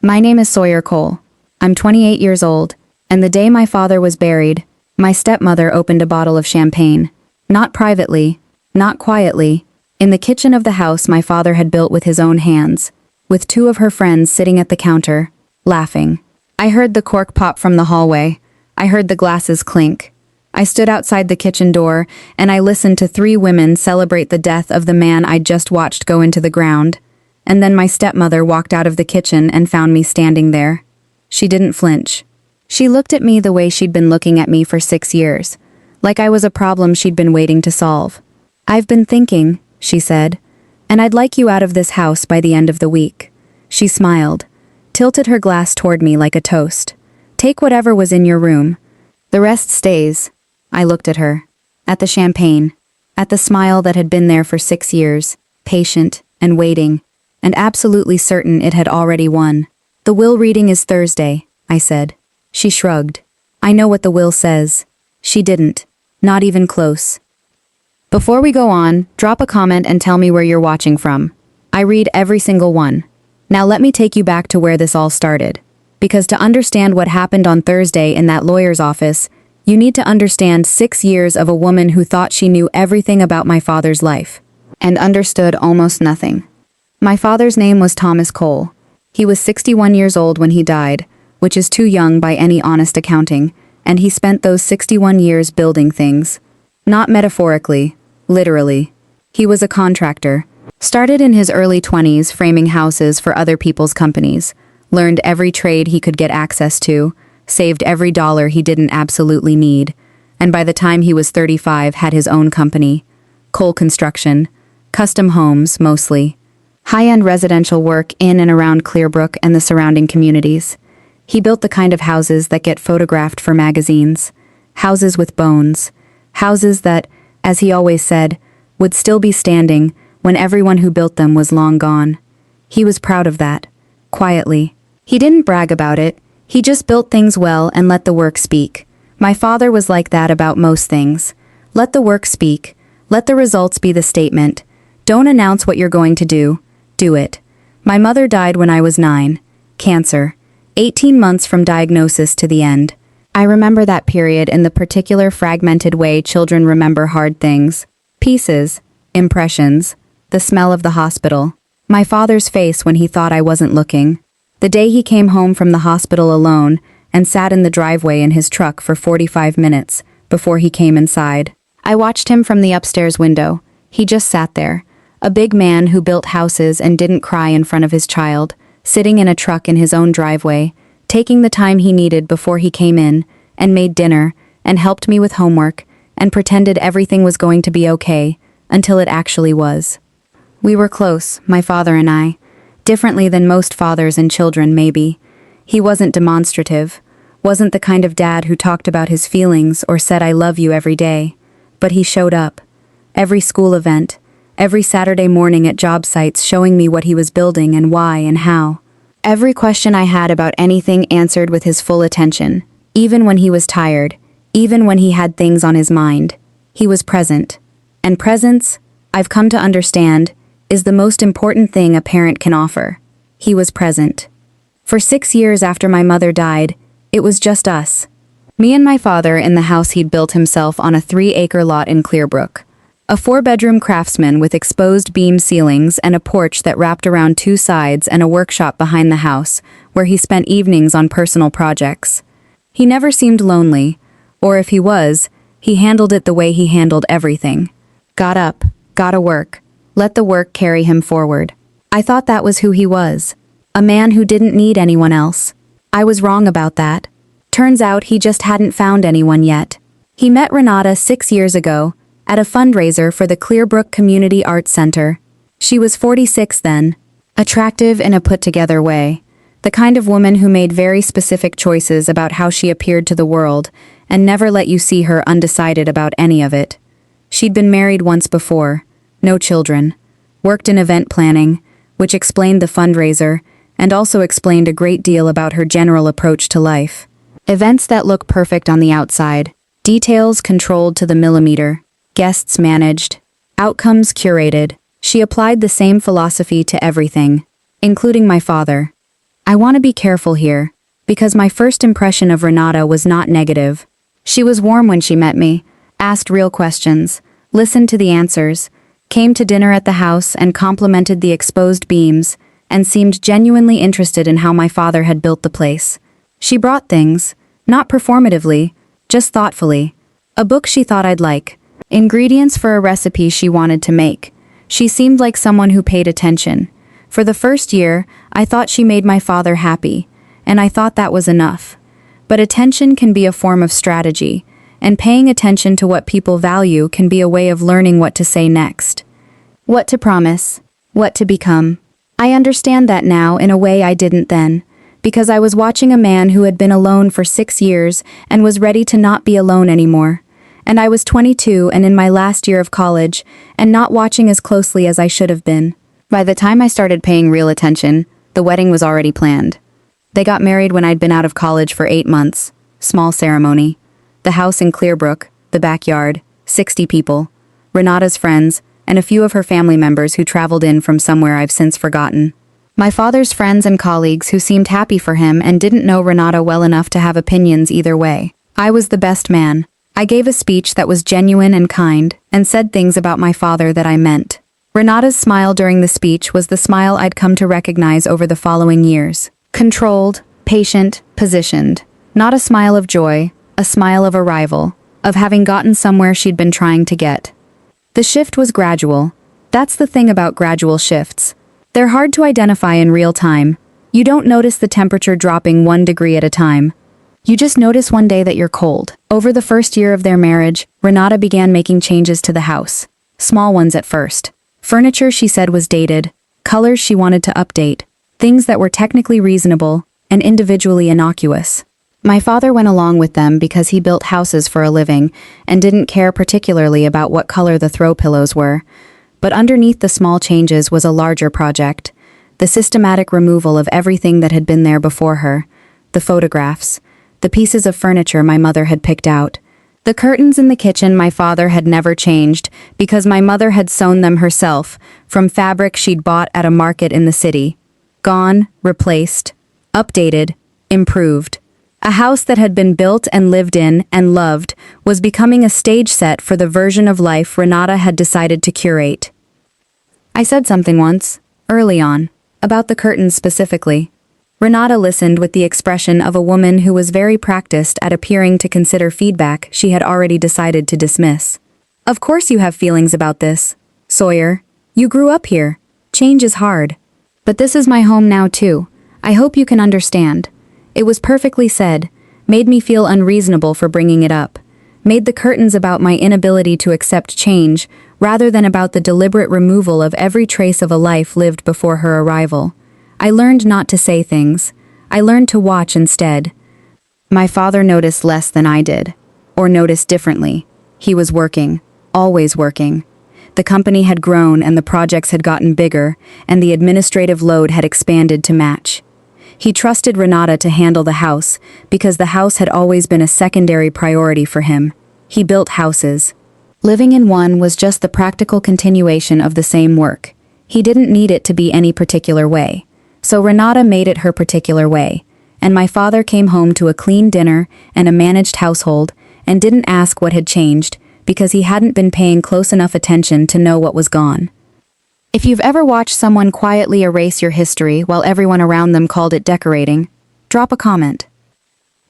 My name is Sawyer Cole. I'm 28 years old, and the day my father was buried, my stepmother opened a bottle of champagne. Not privately, not quietly, in the kitchen of the house my father had built with his own hands, with two of her friends sitting at the counter, laughing. I heard the cork pop from the hallway. I heard the glasses clink. I stood outside the kitchen door, and I listened to three women celebrate the death of the man I'd just watched go into the ground. And then my stepmother walked out of the kitchen and found me standing there. She didn't flinch. She looked at me the way she'd been looking at me for 6 years, like I was a problem she'd been waiting to solve. "I've been thinking," she said, "and I'd like you out of this house by the end of the week." She smiled, tilted her glass toward me like a toast. "Take whatever was in your room. The rest stays." I looked at her, at the champagne, at the smile that had been there for 6 years, patient and waiting, and absolutely certain it had already won. "The will reading is Thursday," I said. She shrugged. "I know what the will says." She didn't. Not even close. Before we go on, drop a comment and tell me where you're watching from. I read every single one. Now let me take you back to where this all started. Because to understand what happened on Thursday in that lawyer's office, you need to understand 6 years of a woman who thought she knew everything about my father's life, and understood almost nothing. My father's name was Thomas Cole. He was 61 years old when he died, which is too young by any honest accounting, and he spent those 61 years building things. Not metaphorically, literally. He was a contractor. Started in his early 20s framing houses for other people's companies, learned every trade he could get access to, saved every dollar he didn't absolutely need, and by the time he was 35 had his own company. Cole Construction. Custom homes, mostly. High-end residential work in and around Clearbrook and the surrounding communities. He built the kind of houses that get photographed for magazines. Houses with bones. Houses that, as he always said, would still be standing when everyone who built them was long gone. He was proud of that. Quietly. He didn't brag about it. He just built things well and let the work speak. My father was like that about most things. Let the work speak. Let the results be the statement. Don't announce what you're going to do. Do it. My mother died when I was 9. Cancer. 18 months from diagnosis to the end. I remember that period in the particular fragmented way children remember hard things. Pieces. Impressions. The smell of the hospital. My father's face when he thought I wasn't looking. The day he came home from the hospital alone and sat in the driveway in his truck for 45 minutes before he came inside. I watched him from the upstairs window. He just sat there. A big man who built houses and didn't cry in front of his child, sitting in a truck in his own driveway, taking the time he needed before he came in, and made dinner, and helped me with homework, and pretended everything was going to be okay, until it actually was. We were close, my father and I. Differently than most fathers and children, maybe. He wasn't demonstrative, wasn't the kind of dad who talked about his feelings or said I love you every day. But he showed up. Every school event, every Saturday morning at job sites showing me what he was building and why and how. Every question I had about anything answered with his full attention, even when he was tired, even when he had things on his mind. He was present. And presence, I've come to understand, is the most important thing a parent can offer. He was present. For 6 years after my mother died, it was just us. Me and my father in the house he'd built himself on a 3-acre lot in Clearbrook. A 4-bedroom craftsman with exposed beam ceilings and a porch that wrapped around 2 sides and a workshop behind the house, where he spent evenings on personal projects. He never seemed lonely, or if he was, he handled it the way he handled everything. Got up, gotta work, let the work carry him forward. I thought that was who he was. A man who didn't need anyone else. I was wrong about that. Turns out he just hadn't found anyone yet. He met Renata 6 years ago, at a fundraiser for the Clearbrook Community Arts Center. She was 46 then, attractive in a put-together way, the kind of woman who made very specific choices about how she appeared to the world and never let you see her undecided about any of it. She'd been married once before, no children, worked in event planning, which explained the fundraiser and also explained a great deal about her general approach to life. Events that look perfect on the outside, details controlled to the millimeter. Guests managed, outcomes curated. She applied the same philosophy to everything, including my father. I want to be careful here, because my first impression of Renata was not negative. She was warm when she met me, asked real questions, listened to the answers, came to dinner at the house and complimented the exposed beams, and seemed genuinely interested in how my father had built the place. She brought things, not performatively, just thoughtfully. A book she thought I'd like, ingredients for a recipe she wanted to make. She seemed like someone who paid attention. For the first year, I thought she made my father happy, and I thought that was enough. But attention can be a form of strategy, and paying attention to what people value can be a way of learning what to say next. What to promise, what to become. I understand that now in a way I didn't then, because I was watching a man who had been alone for 6 years and was ready to not be alone anymore. And I was 22 and in my last year of college, and not watching as closely as I should have been. By the time I started paying real attention, the wedding was already planned. They got married when I'd been out of college for 8 months. Small ceremony. The house in Clearbrook, the backyard, 60 people. Renata's friends, and a few of her family members who traveled in from somewhere I've since forgotten. My father's friends and colleagues who seemed happy for him and didn't know Renata well enough to have opinions either way. I was the best man. I gave a speech that was genuine and kind, and said things about my father that I meant. Renata's smile during the speech was the smile I'd come to recognize over the following years. Controlled, patient, positioned. Not a smile of joy, a smile of arrival, of having gotten somewhere she'd been trying to get. The shift was gradual. That's the thing about gradual shifts. They're hard to identify in real time. You don't notice the temperature dropping 1 degree at a time. You just notice one day that you're cold. Over the first year of their marriage, Renata began making changes to the house. Small ones at first. Furniture she said was dated, colors she wanted to update, things that were technically reasonable and individually innocuous. My father went along with them because he built houses for a living and didn't care particularly about what color the throw pillows were. But underneath the small changes was a larger project, the systematic removal of everything that had been there before her, the photographs, the pieces of furniture my mother had picked out. The curtains in the kitchen my father had never changed because my mother had sewn them herself from fabric she'd bought at a market in the city. Gone, replaced, updated, improved. A house that had been built and lived in and loved was becoming a stage set for the version of life Renata had decided to curate. I said something once, early on, about the curtains specifically. Renata listened with the expression of a woman who was very practiced at appearing to consider feedback she had already decided to dismiss. Of course you have feelings about this, Sawyer. You grew up here. Change is hard. But this is my home now too. I hope you can understand. It was perfectly said, made me feel unreasonable for bringing it up, made the curtains about my inability to accept change rather than about the deliberate removal of every trace of a life lived before her arrival. I learned not to say things. I learned to watch instead. My father noticed less than I did, or noticed differently. He was working, always working. The company had grown and the projects had gotten bigger, and the administrative load had expanded to match. He trusted Renata to handle the house because the house had always been a secondary priority for him. He built houses. Living in one was just the practical continuation of the same work. He didn't need it to be any particular way. So Renata made it her particular way, and my father came home to a clean dinner and a managed household and didn't ask what had changed because he hadn't been paying close enough attention to know what was gone. If you've ever watched someone quietly erase your history while everyone around them called it decorating, drop a comment.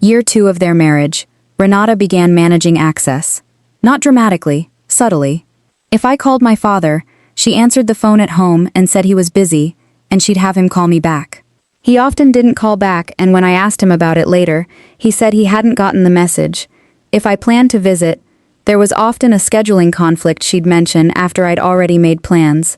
Year 2 of their marriage, Renata began managing access. Not dramatically, subtly. If I called my father, she answered the phone at home and said he was busy, and she'd have him call me back. He often didn't call back, and when I asked him about it later, he said he hadn't gotten the message. If I planned to visit, there was often a scheduling conflict she'd mention after I'd already made plans.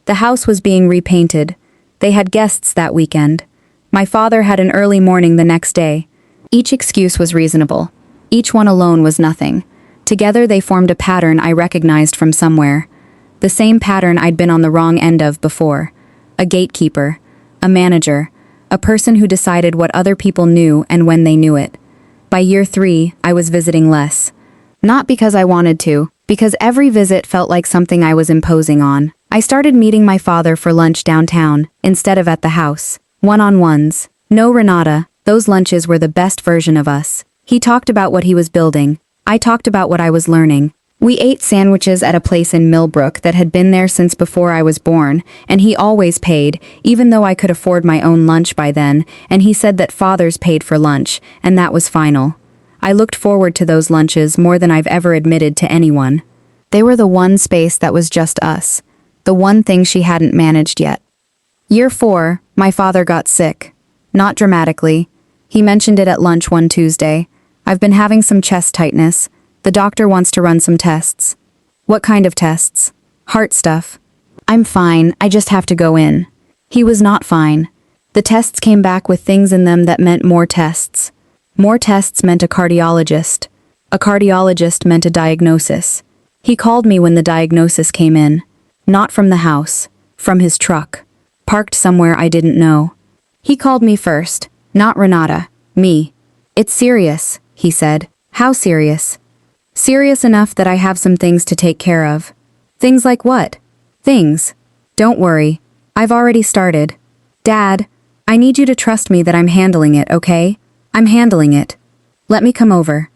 The house was being repainted. They had guests that weekend. My father had an early morning the next day. Each excuse was reasonable. Each one alone was nothing. Together they formed a pattern I recognized from somewhere. The same pattern I'd been on the wrong end of before. A gatekeeper, a manager, a person who decided what other people knew and when they knew it. By year 3, I was visiting less. Not because I wanted to, because every visit felt like something I was imposing on. I started meeting my father for lunch downtown, instead of at the house. One-on-ones. No, Renata, those lunches were the best version of us. He talked about what he was building. I talked about what I was learning. We ate sandwiches at a place in Millbrook that had been there since before I was born, and he always paid, even though I could afford my own lunch by then, and he said that fathers paid for lunch, and that was final. I looked forward to those lunches more than I've ever admitted to anyone. They were the one space that was just us. The one thing she hadn't managed yet. Year 4, my father got sick. Not dramatically. He mentioned it at lunch one Tuesday. I've been having some chest tightness. The doctor wants to run some tests. What kind of tests? Heart stuff. I'm fine, I just have to go in. He was not fine. The tests came back with things in them that meant more tests. More tests meant a cardiologist. A cardiologist meant a diagnosis. He called me when the diagnosis came in. Not from the house. From his truck. Parked somewhere I didn't know. He called me first. Not Renata. Me. It's serious, he said. How serious? Serious enough that I have some things to take care of. Things like what? Things. Don't worry. I've already started. Dad, I need you to trust me that I'm handling it, okay? I'm handling it. Let me come over.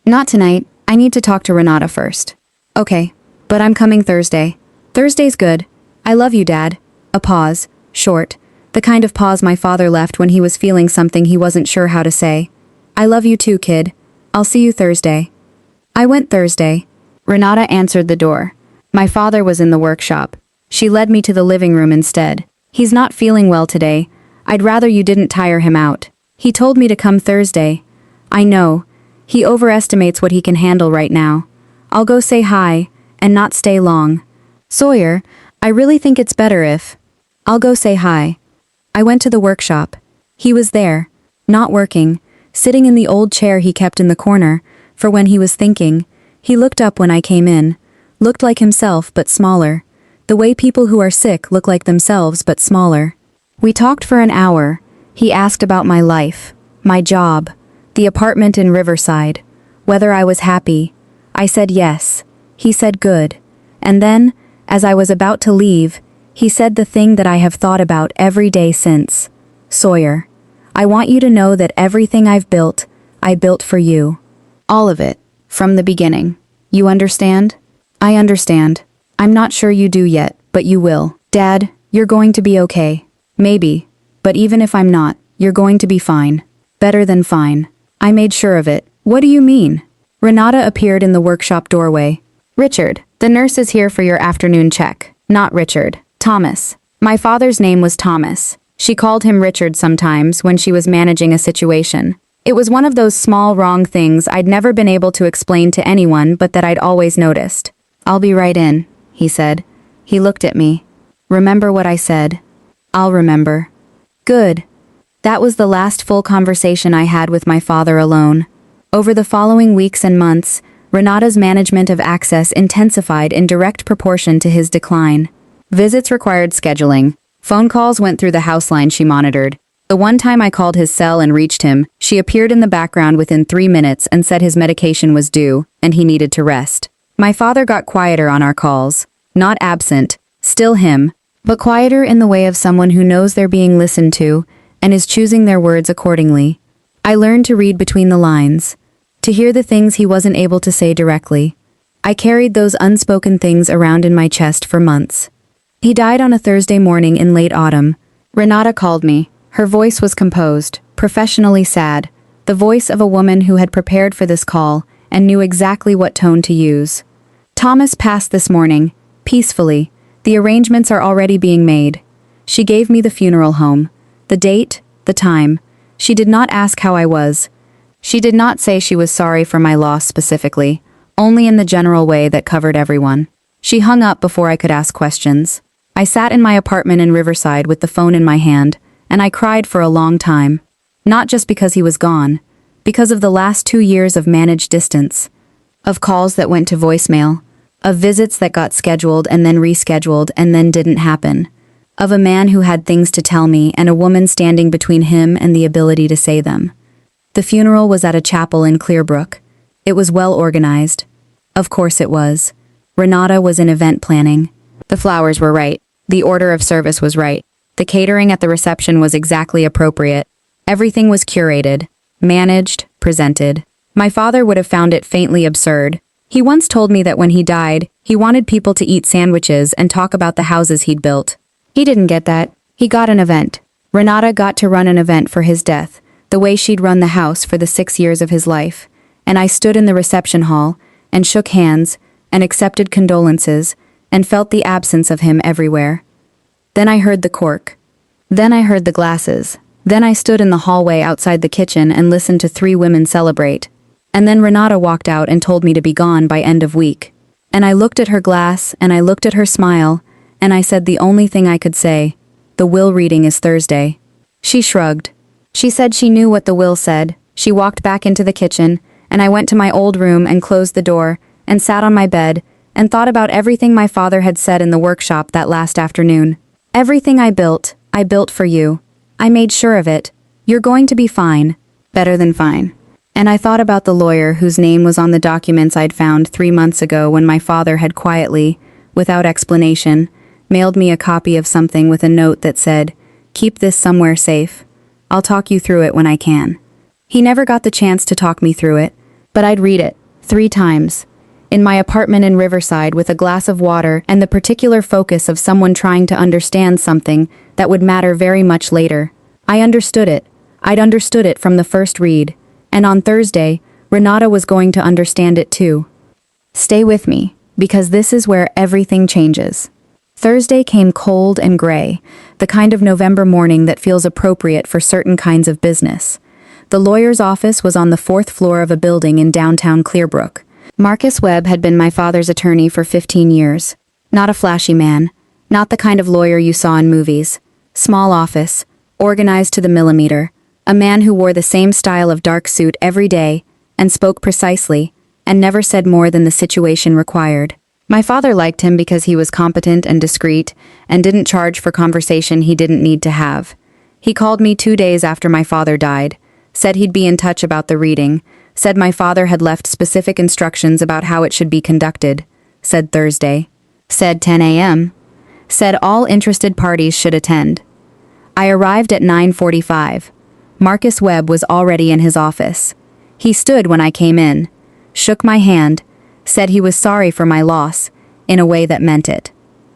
Not tonight. I need to talk to Renata first. Okay. But I'm coming Thursday. Thursday's good. I love you, Dad. A pause. Short. The kind of pause my father left when he was feeling something he wasn't sure how to say. I love you too, kid. I'll see you Thursday. I went Thursday. Renata answered the door. My father was in the workshop. She led me to the living room instead. He's not feeling well today. I'd rather you didn't tire him out. He told me to come Thursday. I know. He overestimates what he can handle right now. I'll go say hi, and not stay long. Sawyer, I really think it's better if... I'll go say hi. I went to the workshop. He was there, not working, sitting in the old chair he kept in the corner, for when he was thinking. He looked up when I came in. Looked like himself, but smaller. The way people who are sick look like themselves, but smaller. We talked for an hour. He asked about my life, my job, the apartment in Riverside, whether I was happy. I said yes. He said good. And then, as I was about to leave, he said the thing that I have thought about every day since. Sawyer, I want you to know that everything I've built, I built for you. All of it, from the beginning. You understand? I understand. I'm not sure you do yet, but you will. Dad, you're going to be okay. Maybe. But even if I'm not, you're going to be fine. Better than fine. I made sure of it. What do you mean? Renata appeared in the workshop doorway. Richard, the nurse is here for your afternoon check. Not Richard. Thomas. My father's name was Thomas. She called him Richard sometimes when she was managing a situation. It was one of those small wrong things I'd never been able to explain to anyone but that I'd always noticed. I'll be right in, he said. He looked at me. Remember what I said? I'll remember. Good. That was the last full conversation I had with my father alone. Over the following weeks and months, Renata's management of access intensified in direct proportion to his decline. Visits required scheduling. Phone calls went through the house line she monitored. The one time I called his cell and reached him, she appeared in the background within 3 minutes and said his medication was due, and he needed to rest. My father got quieter on our calls. Not absent, still him, but quieter in the way of someone who knows they're being listened to and is choosing their words accordingly. I learned to read between the lines, to hear the things he wasn't able to say directly. I carried those unspoken things around in my chest for months. He died on a Thursday morning in late autumn. Renata called me. Her voice was composed, professionally sad, the voice of a woman who had prepared for this call and knew exactly what tone to use. Thomas passed this morning, peacefully. The arrangements are already being made. She gave me the funeral home, the date, the time. She did not ask how I was. She did not say she was sorry for my loss specifically, only in the general way that covered everyone. She hung up before I could ask questions. I sat in my apartment in Riverside with the phone in my hand, and I cried for a long time. Not just because he was gone, because of the last 2 years of managed distance, of calls that went to voicemail, of visits that got scheduled and then rescheduled and then didn't happen, of a man who had things to tell me and a woman standing between him and the ability to say them. The funeral was at a chapel in Clearbrook. It was well organized. Of course it was. Renata was in event planning. The flowers were right. The order of service was right. The catering at the reception was exactly appropriate. Everything was curated, managed, presented. My father would have found it faintly absurd. He once told me that when he died, he wanted people to eat sandwiches and talk about the houses he'd built. He didn't get that. He got an event. Renata got to run an event for his death, the way she'd run the house for the 6 years of his life. And I stood in the reception hall, and shook hands, and accepted condolences, and felt the absence of him everywhere. Then I heard the cork. Then I heard the glasses. Then I stood in the hallway outside the kitchen and listened to 3 women celebrate. And then Renata walked out and told me to be gone by end of week. And I looked at her glass, and I looked at her smile, and I said the only thing I could say, the will reading is Thursday. She shrugged. She said she knew what the will said. She walked back into the kitchen, and I went to my old room and closed the door, and sat on my bed, and thought about everything my father had said in the workshop that last afternoon. Everything I built for you. I made sure of it. You're going to be fine. Better than fine. And I thought about the lawyer whose name was on the documents I'd found 3 months ago when my father had quietly, without explanation, mailed me a copy of something with a note that said, "Keep this somewhere safe. I'll talk you through it when I can." He never got the chance to talk me through it, but I'd read it 3 times. In my apartment in Riverside with a glass of water and the particular focus of someone trying to understand something that would matter very much later. I understood it. I'd understood it from the first read. And on Thursday, Renata was going to understand it too. Stay with me, because this is where everything changes. Thursday came cold and gray, the kind of November morning that feels appropriate for certain kinds of business. The lawyer's office was on the 4th floor of a building in downtown Clearbrook. Marcus Webb had been my father's attorney for 15 years. Not a flashy man, not the kind of lawyer you saw in movies. Small office, organized to the millimeter. A man who wore the same style of dark suit every day, and spoke precisely, and never said more than the situation required. My father liked him because he was competent and discreet, and didn't charge for conversation he didn't need to have. He called me 2 days after my father died, said he'd be in touch about the reading, said my father had left specific instructions about how it should be conducted, said Thursday, said 10 a.m., said all interested parties should attend. I arrived at 9:45. Marcus Webb was already in his office. He stood when I came in, shook my hand, said he was sorry for my loss, in a way that meant it.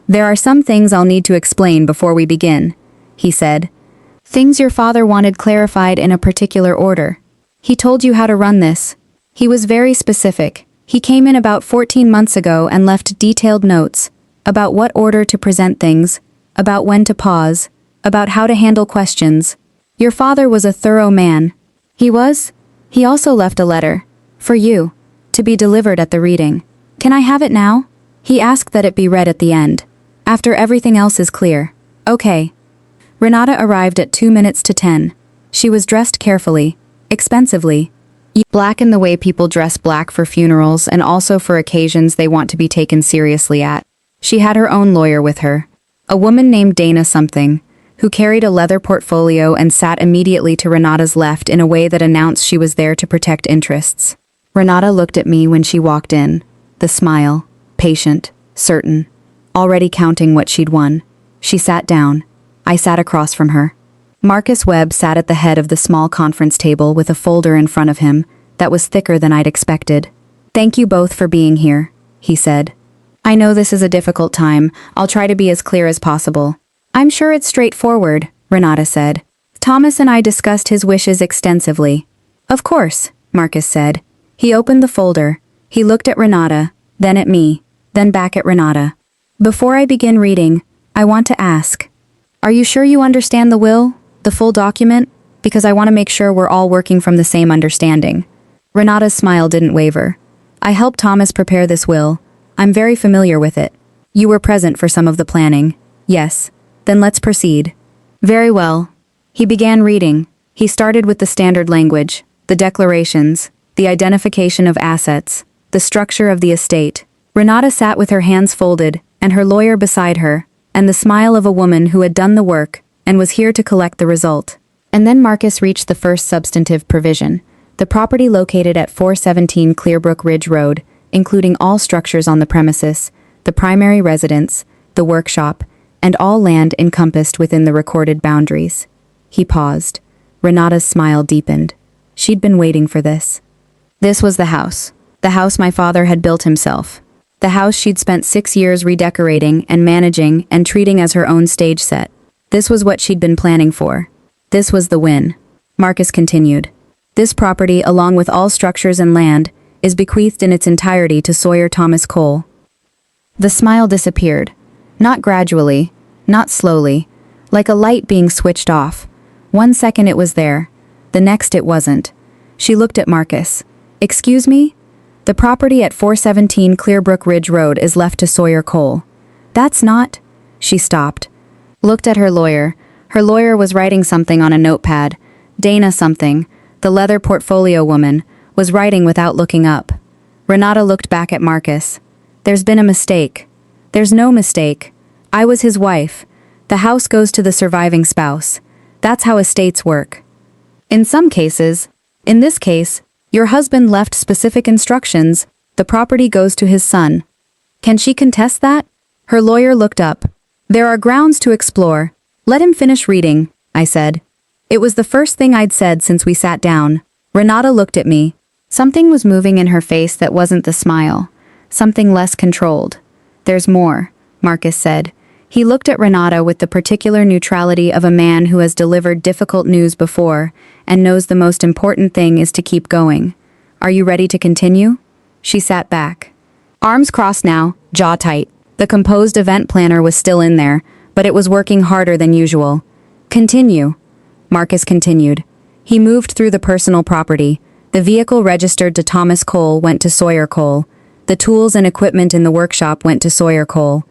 "There are some things I'll need to explain before we begin," he said. "Things your father wanted clarified in a particular order. He told you how to run this. He was very specific. He came in about 14 months ago and left detailed notes about what order to present things, about when to pause, about how to handle questions. Your father was a thorough man. He was. He also left a letter. For you. To be delivered at the reading. Can I have it now? He asked that it be read at the end. After everything else is clear. Okay." Renata arrived at 2 minutes to 10. She was dressed carefully. Expensively. Black in the way people dress black for funerals and also for occasions they want to be taken seriously at. She had her own lawyer with her. A woman named Dana something, who carried a leather portfolio and sat immediately to Renata's left in a way that announced she was there to protect interests. Renata looked at me when she walked in, the smile, patient, certain, already counting what she'd won. She sat down. I sat across from her. Marcus Webb sat at the head of the small conference table with a folder in front of him that was thicker than I'd expected. "Thank you both for being here," he said. "I know this is a difficult time. I'll try to be as clear as possible." "I'm sure it's straightforward," Renata said. "Thomas and I discussed his wishes extensively." "Of course," Marcus said. He opened the folder. He looked at Renata, then at me, then back at Renata. "Before I begin reading, I want to ask, are you sure you understand the will? The full document? Because I want to make sure we're all working from the same understanding." Renata's smile didn't waver. "I helped Thomas prepare this will. I'm very familiar with it. You were present for some of the planning." "Yes. Then let's proceed." "Very well." He began reading. He started with the standard language, the declarations, the identification of assets, the structure of the estate. Renata sat with her hands folded, and her lawyer beside her, and the smile of a woman who had done the work, and was here to collect the result. And then Marcus reached the first substantive provision, the property located at 417 Clearbrook Ridge Road, including all structures on the premises, the primary residence, the workshop, and all land encompassed within the recorded boundaries. He paused. Renata's smile deepened. She'd been waiting for this. This was the house. The house my father had built himself. The house she'd spent 6 years redecorating and managing and treating as her own stage set. This was what she'd been planning for. This was the win. Marcus continued. This property, along with all structures and land, is bequeathed in its entirety to Sawyer Thomas Cole. The smile disappeared. Not gradually, not slowly, like a light being switched off. 1 second it was there, the next it wasn't. She looked at Marcus. Excuse me? The property at 417 Clearbrook Ridge Road is left to Sawyer Cole. That's not... She stopped. Looked at her lawyer. Her lawyer was writing something on a notepad. Dana something, the leather portfolio woman, was writing without looking up. Renata looked back at Marcus. There's been a mistake. There's no mistake. I was his wife. The house goes to the surviving spouse. That's how estates work. In some cases, in this case, your husband left specific instructions. The property goes to his son. Can she contest that? Her lawyer looked up. There are grounds to explore. Let him finish reading, I said. It was the first thing I'd said since we sat down. Renata looked at me. Something was moving in her face that wasn't the smile. Something less controlled. There's more, Marcus said. He looked at Renata with the particular neutrality of a man who has delivered difficult news before and knows the most important thing is to keep going. Are you ready to continue? She sat back. Arms crossed now, jaw tight. The composed event planner was still in there, but it was working harder than usual. Continue. Marcus continued. He moved through the personal property. The vehicle registered to Thomas Cole went to Sawyer Cole. The tools and equipment in the workshop went to Sawyer Cole.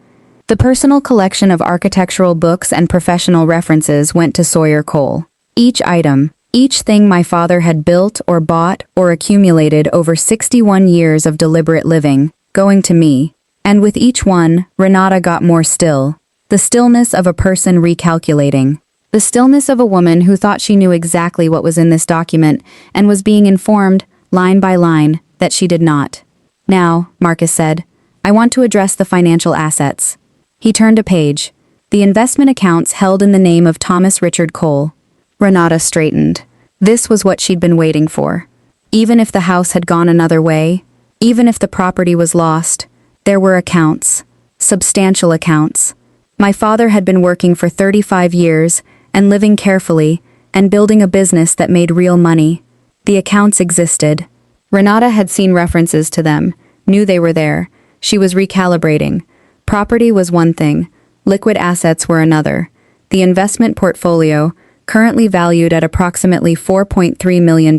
The personal collection of architectural books and professional references went to Sawyer Cole. Each item, each thing my father had built or bought or accumulated over 61 years of deliberate living, going to me. And with each one, Renata got more still. The stillness of a person recalculating. The stillness of a woman who thought she knew exactly what was in this document and was being informed, line by line, that she did not. Now, Marcus said, I want to address the financial assets. He turned a page. The investment accounts held in the name of Thomas Richard Cole. Renata straightened. This was what she'd been waiting for. Even if the house had gone another way, even if the property was lost, there were accounts. Substantial accounts. My father had been working for 35 years and living carefully and building a business that made real money. The accounts existed. Renata had seen references to them, knew they were there. She was recalibrating. Property was one thing, liquid assets were another. The investment portfolio, currently valued at approximately $4.3 million.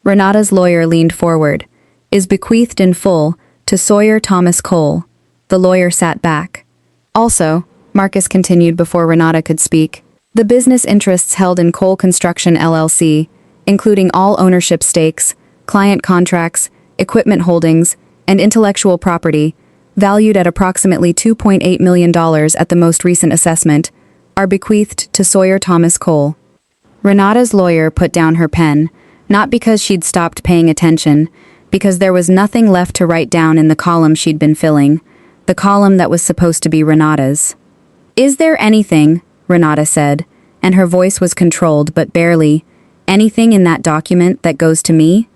Renata's lawyer leaned forward. Is bequeathed in full to Sawyer Thomas Cole. The lawyer sat back. Also, Marcus continued before Renata could speak, the business interests held in Cole Construction LLC, including all ownership stakes, client contracts, equipment holdings, and intellectual property, valued at approximately $2.8 million at the most recent assessment, are bequeathed to Sawyer Thomas Cole. Renata's lawyer put down her pen, not because she'd stopped paying attention, because there was nothing left to write down in the column she'd been filling, the column that was supposed to be Renata's. Is there anything, Renata said, and her voice was controlled but barely, anything in that document that goes to me?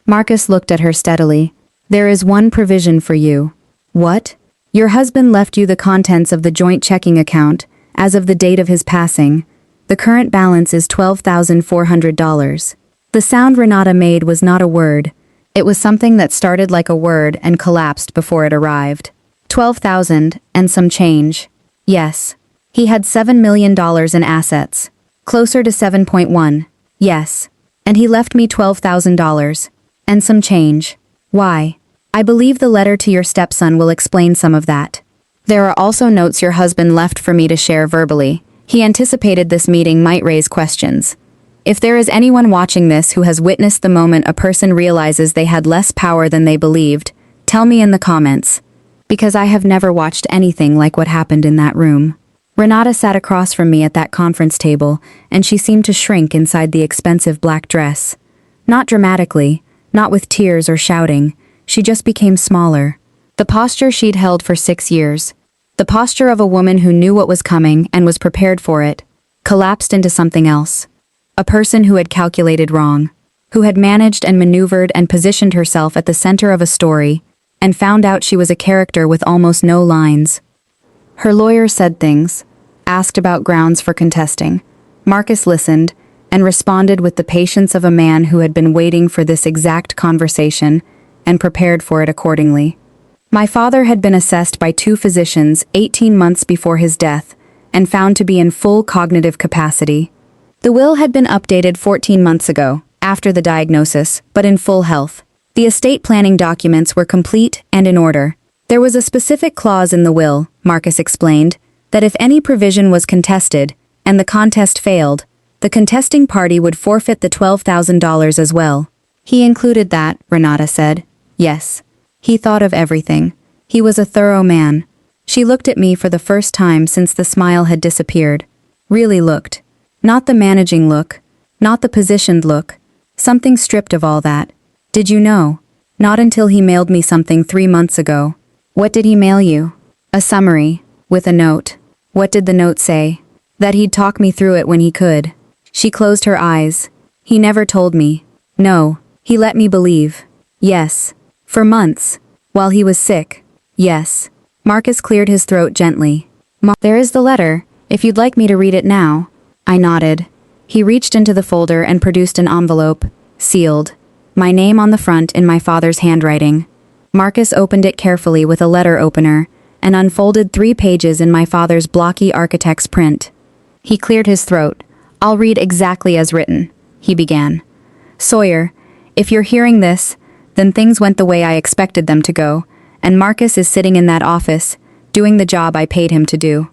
Marcus looked at her steadily. There is one provision for you. What? Your husband left you the contents of the joint checking account, as of the date of his passing. The current balance is $12,400. The sound Renata made was not a word. It was something that started like a word and collapsed before it arrived. 12,000 and some change. Yes. He had $7 million in assets. Closer to 7.1. Yes. And he left me $12,000. And some change. Why? I believe the letter to your stepson will explain some of that. There are also notes your husband left for me to share verbally. He anticipated this meeting might raise questions. If there is anyone watching this who has witnessed the moment a person realizes they had less power than they believed, tell me in the comments. Because I have never watched anything like what happened in that room. Renata sat across from me at that conference table, and she seemed to shrink inside the expensive black dress. Not dramatically, not with tears or shouting, she just became smaller. The posture she'd held for 6 years, the posture of a woman who knew what was coming and was prepared for it, collapsed into something else. a person who had calculated wrong, who had managed and maneuvered and positioned herself at the center of a story, and found out she was a character with almost no lines. Her lawyer said things, asked about grounds for contesting. Marcus listened, and responded with the patience of a man who had been waiting for this exact conversation and prepared for it accordingly. My father had been assessed by 2 physicians 18 months before his death and found to be in full cognitive capacity. The will had been updated 14 months ago, after the diagnosis, but in full health. The estate planning documents were complete and in order. There was a specific clause in the will, Marcus explained, that if any provision was contested, and the contest failed, the contesting party would forfeit the $12,000 as well. He included that, Renata said. Yes. He thought of everything. He was a thorough man. She looked at me for the first time since the smile had disappeared. Really looked. Not the managing look. Not the positioned look. Something stripped of all that. Did you know? Not until he mailed me something 3 months ago. What did he mail you? A summary, with a note. What did the note say? That he'd talk me through it when he could. She closed her eyes. He never told me. No, he let me believe. Yes. For months. While he was sick. Yes. Marcus cleared his throat gently. There is the letter, if you'd like me to read it now. I nodded. He reached into the folder and produced an envelope, sealed. My name on the front in my father's handwriting. Marcus opened it carefully with a letter opener and unfolded 3 pages in my father's blocky architect's print. He cleared his throat. I'll read exactly as written, he began. Sawyer, if you're hearing this, then things went the way I expected them to go, and Marcus is sitting in that office, doing the job I paid him to do.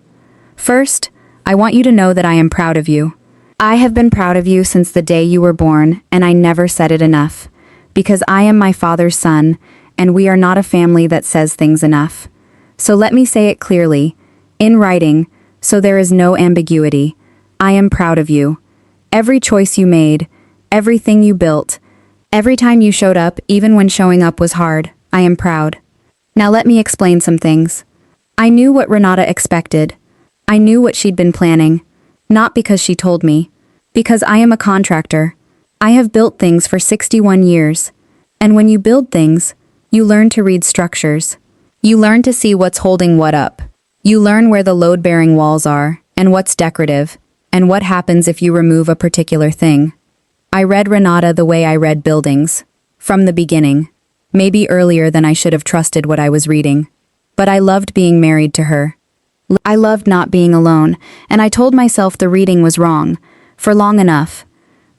First, I want you to know that I am proud of you. I have been proud of you since the day you were born, and I never said it enough. Because I am my father's son, and we are not a family that says things enough. So let me say it clearly, in writing, so there is no ambiguity. I am proud of you. Every choice you made, everything you built, every time you showed up, even when showing up was hard, I am proud. Now let me explain some things. I knew what Renata expected. I knew what she'd been planning. Not because she told me. Because I am a contractor. I have built things for 61 years. And when you build things, you learn to read structures. You learn to see what's holding what up. You learn where the load-bearing walls are, and what's decorative, and what happens if you remove a particular thing. I read Renata the way I read buildings. From the beginning. Maybe earlier than I should have trusted what I was reading. But I loved being married to her. I loved not being alone, and I told myself the reading was wrong, for long enough.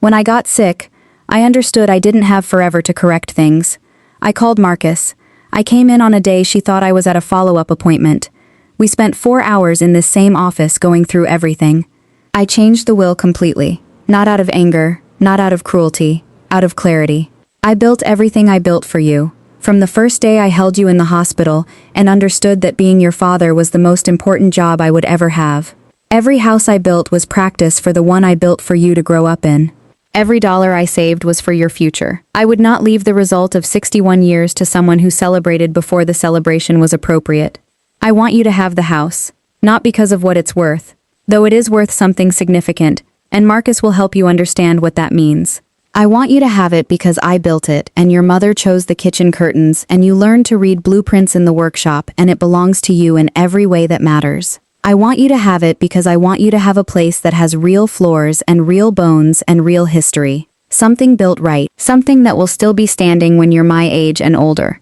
When I got sick, I understood I didn't have forever to correct things. I called Marcus. I came in on a day she thought I was at a follow-up appointment. We spent 4 hours in this same office going through everything. I changed the will completely. Not out of anger, not out of cruelty, out of clarity. I built everything I built for you. From the first day I held you in the hospital and understood that being your father was the most important job I would ever have. Every house I built was practice for the one I built for you to grow up in. Every dollar I saved was for your future. I would not leave the result of 61 years to someone who celebrated before the celebration was appropriate. I want you to have the house, not because of what it's worth, though it is worth something significant, and Marcus will help you understand what that means. I want you to have it because I built it, and your mother chose the kitchen curtains, and you learned to read blueprints in the workshop, and it belongs to you in every way that matters. I want you to have it because I want you to have a place that has real floors and real bones and real history. Something built right, something that will still be standing when you're my age and older.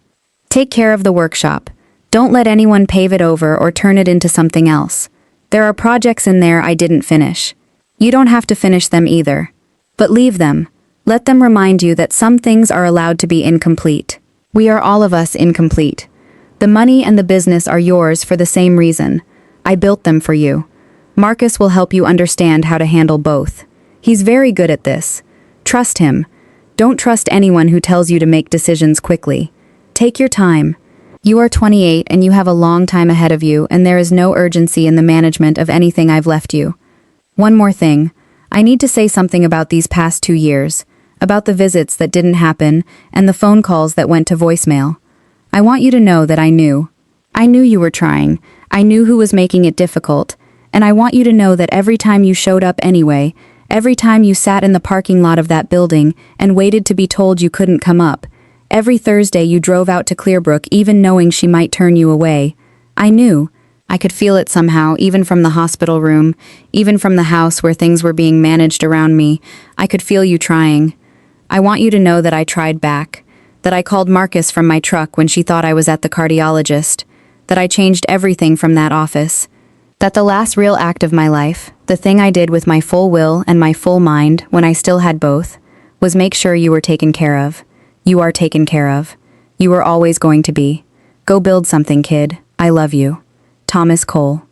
Take care of the workshop. Don't let anyone pave it over or turn it into something else. There are projects in there I didn't finish. You don't have to finish them either. But leave them. Let them remind you that some things are allowed to be incomplete. We are all of us incomplete. The money and the business are yours for the same reason. I built them for you. Marcus will help you understand how to handle both. He's very good at this. Trust him. Don't trust anyone who tells you to make decisions quickly. Take your time. You are 28 and you have a long time ahead of you, and there is no urgency in the management of anything I've left you. One more thing. I need to say something about these past 2 years. About the visits that didn't happen and the phone calls that went to voicemail. I want you to know that I knew. I knew you were trying. I knew who was making it difficult. And I want you to know that every time you showed up anyway, Every time you sat in the parking lot of that building and waited to be told you couldn't come up. Every Thursday you drove out to Clearbrook even knowing she might turn you away. I knew. I could feel it somehow, even from the hospital room, even from the house where things were being managed around me. I could feel you trying. I want you to know that I tried back. That I called Marcus from my truck when she thought I was at the cardiologist. That I changed everything from that office. That the last real act of my life, the thing I did with my full will and my full mind when I still had both, was make sure you were taken care of. You are taken care of. You are always going to be. Go build something, kid. I love you. Thomas Cole.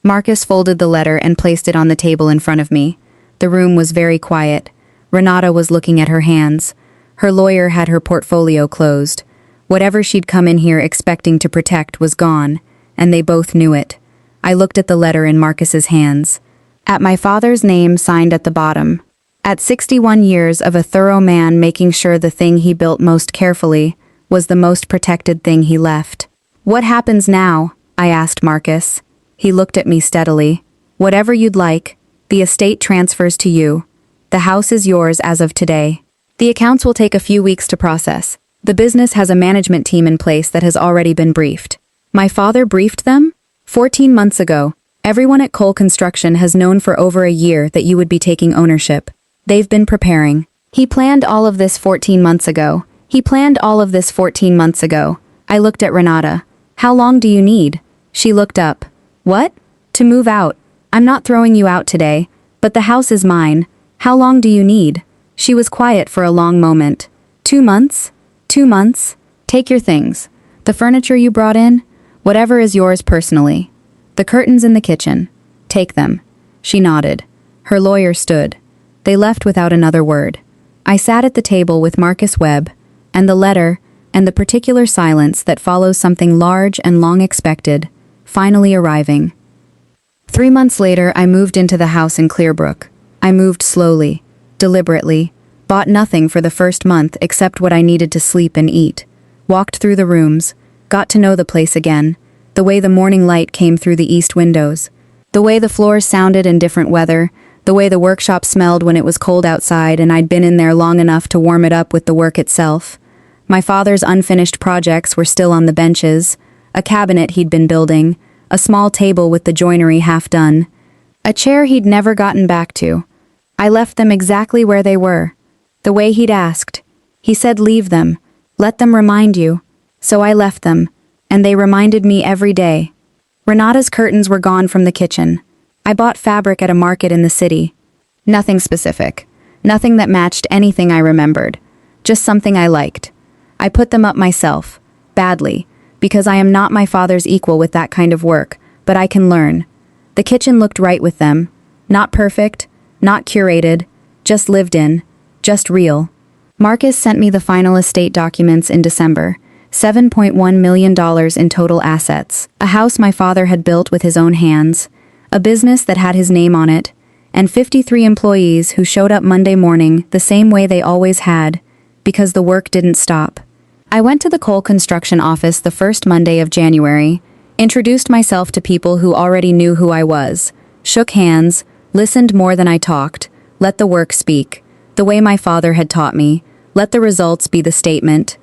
Marcus folded the letter and placed it on the table in front of me. The room was very quiet. Renata was looking at her hands. Her lawyer had her portfolio closed. Whatever she'd come in here expecting to protect was gone, and they both knew it. I looked at the letter in Marcus's hands. At my father's name signed at the bottom. At 61 years of a thorough man making sure the thing he built most carefully was the most protected thing he left. What happens now? I asked Marcus. He looked at me steadily. Whatever you'd like. The estate transfers to you. The house is yours as of today. The accounts will take a few weeks to process. The business has a management team in place that has already been briefed. My father briefed them? 14 months ago. Everyone at Cole Construction has known for over a year that you would be taking ownership. They've been preparing. He planned all of this 14 months ago. I looked at Renata. How long do you need? She looked up. What? To move out. I'm not throwing you out today, but the house is mine. How long do you need? She was quiet for a long moment. 2 months? 2 months? Take your things. The furniture you brought in? Whatever is yours personally. The curtains in the kitchen. Take them. She nodded. Her lawyer stood. They left without another word. I sat at the table with Marcus Webb, and the letter, and the particular silence that follows something large and long expected, finally arriving. 3 months later, I moved into the house in Clearbrook. I moved slowly, deliberately, bought nothing for the first month except what I needed to sleep and eat, walked through the rooms, got to know the place again, the way the morning light came through the east windows, the way the floors sounded in different weather, the way the workshop smelled when it was cold outside and I'd been in there long enough to warm it up with the work itself. My father's unfinished projects were still on the benches, a cabinet he'd been building, a small table with the joinery half done, a chair he'd never gotten back to. I left them exactly where they were, the way he'd asked. He said leave them, let them remind you. So I left them, and they reminded me every day. Renata's curtains were gone from the kitchen. I bought fabric at a market in the city. Nothing specific, nothing that matched anything I remembered, just something I liked. I put them up myself, badly, because I am not my father's equal with that kind of work, but I can learn. The kitchen looked right with them, not perfect, not curated, just lived in, just real. Marcus sent me the final estate documents in December, $7.1 million in total assets, a house my father had built with his own hands, a business that had his name on it, and 53 employees who showed up Monday morning the same way they always had, because the work didn't stop. I went to the Cole Construction office the first Monday of January, introduced myself to people who already knew who I was, shook hands, listened more than I talked, let the work speak, the way my father had taught me, let the results be the statement.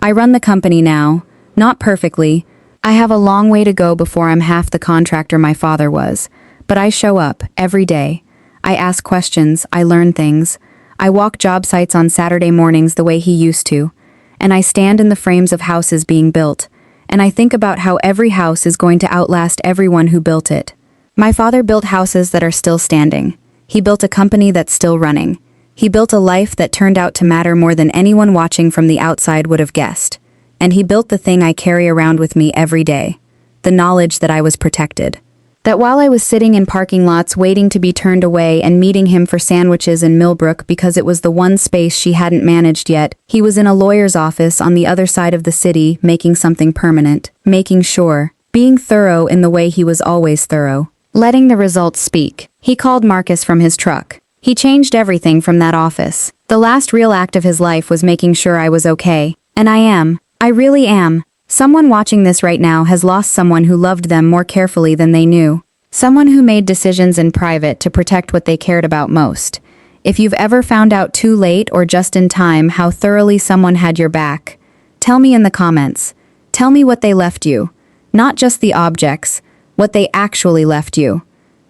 I run the company now, not perfectly. I have a long way to go before I'm half the contractor my father was, but I show up every day. I ask questions, I learn things. I walk job sites on Saturday mornings the way he used to, and I stand in the frames of houses being built, and I think about how every house is going to outlast everyone who built it. My father built houses that are still standing. He built a company that's still running. He built a life that turned out to matter more than anyone watching from the outside would have guessed. And he built the thing I carry around with me every day, the knowledge that I was protected. That while I was sitting in parking lots waiting to be turned away and meeting him for sandwiches in Millbrook because it was the one space she hadn't managed yet, he was in a lawyer's office on the other side of the city making something permanent, making sure, being thorough in the way he was always thorough, letting the results speak. He called Marcus from his truck. He changed everything from that office. The last real act of his life was making sure I was okay. And I am. I really am. Someone watching this right now has lost someone who loved them more carefully than they knew. Someone who made decisions in private to protect what they cared about most. If you've ever found out too late or just in time how thoroughly someone had your back, tell me in the comments. Tell me what they left you. Not just the objects, what they actually left you.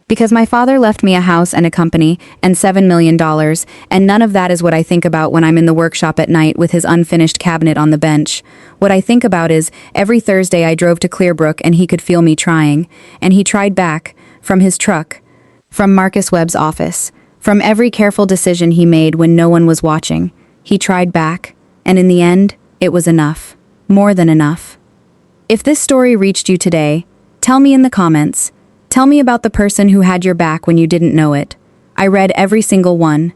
Because my father left me a house and a company and $7 million, and none of that is what I think about when I'm in the workshop at night with his unfinished cabinet on the bench. What I think about is, every Thursday I drove to Clearbrook and he could feel me trying, and he tried back, from his truck, from Marcus Webb's office, from every careful decision he made when no one was watching. He tried back, and in the end, it was enough. More than enough. If this story reached you today, tell me in the comments. Tell me about the person who had your back when you didn't know it. I read every single one,